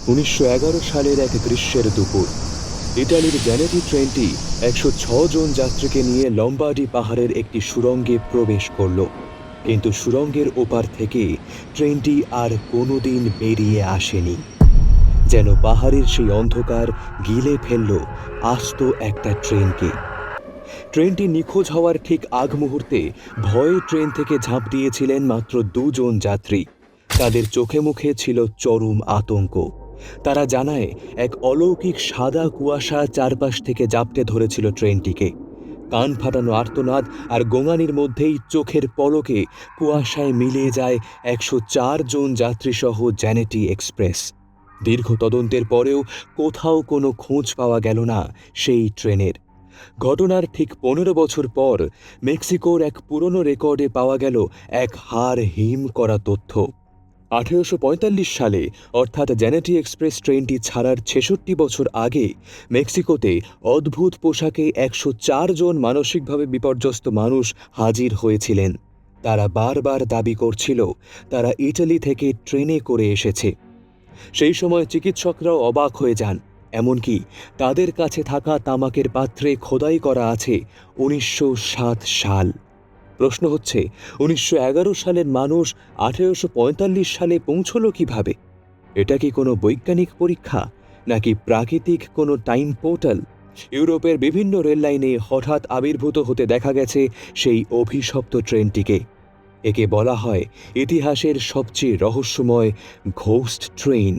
1911 সালের এক গ্রীষ্মের দুপুর ইতালির জেনেটি ট্রেনটি 106 জন যাত্রীকে নিয়ে লম্বার্ডি পাহাড়ের একটি সুড়ঙ্গে প্রবেশ করল। কিন্তু সুড়ঙ্গের ওপার থেকে ট্রেনটি আর কোনোদিন বেরিয়ে আসেনি। যেন পাহাড়ের সেই অন্ধকার গিলে ফেলল আস্ত একটা ট্রেনকে। ট্রেনটি নিখোঁজ হওয়ার ঠিক আগ মুহূর্তে ভয়ে ট্রেন থেকে ঝাঁপ দিয়েছিলেন মাত্র 2 জন যাত্রী। তাদের চোখে মুখে ছিল চরম আতঙ্ক। তারা জানায়, এক অলৌকিক সাদা কুয়াশা চারপাশ থেকে জাপটে ধরেছিল ট্রেনটিকে। কান ফাটানো আর্তনাদ আর গোঙানির মধ্যেই চোখের পলকে কুয়াশায় মিলিয়ে যায় 104 জন যাত্রীসহ জেনেটি এক্সপ্রেস। দীর্ঘ তদন্তের পরেও কোথাও কোনো খোঁজ পাওয়া গেল না সেই ট্রেনের। ঘটনার ঠিক 15 বছর পর মেক্সিকোর এক পুরনো রেকর্ডে পাওয়া গেল এক হাড় হিম করা তথ্য। 1845 সালে, অর্থাৎ জেনেটি এক্সপ্রেস ট্রেনটি ছাড়ার 66 বছর আগে, মেক্সিকোতে অদ্ভুত পোশাকে 104 জন মানসিকভাবে বিপর্যস্ত মানুষ হাজির হয়েছিলেন। তারা বারবার দাবি করছিল তারা ইটালি থেকে ট্রেনে করে এসেছে। সেই সময় চিকিৎসকরাও অবাক হয়ে যান। এমনকি তাদের কাছে থাকা তামাকের পাত্রে খোদাই করা আছে 1907 সাল। প্রশ্ন হচ্ছে, 1911 সালের মানুষ 1845 সালে পৌঁছল কিভাবে? এটা কি কোনো বৈজ্ঞানিক পরীক্ষা, নাকি প্রাকৃতিক কোনো টাইম পোর্টাল? ইউরোপের বিভিন্ন রেল লাইনে হঠাৎ আবির্ভূত হতে দেখা গেছে সেই অভিশপ্ত ট্রেনটিকে। একে বলা হয় ইতিহাসের সবচেয়ে রহস্যময় ঘোস্ট ট্রেন।